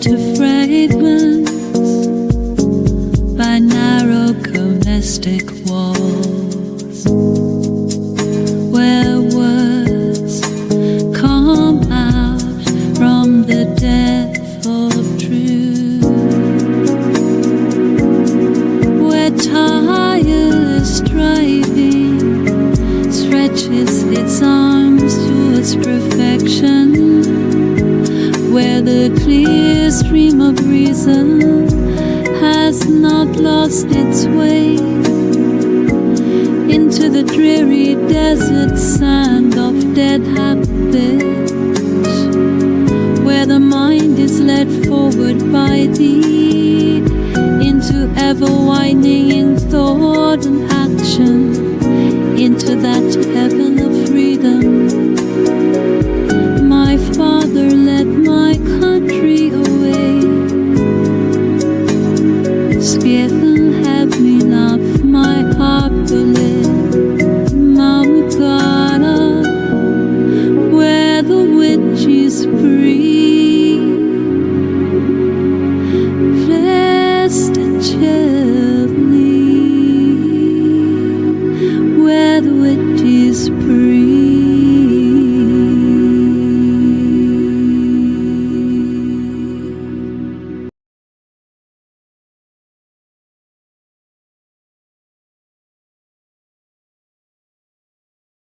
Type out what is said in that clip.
into fragments by narrow domestic walls, where words come out from the depth of truth, where tireless striving stretches its arms towards perfection, where the clear stream of reason has not lost its way into the dreary desert sand of dead habits, where the mind is led forward by deed into ever widening in thought and action, into that heaven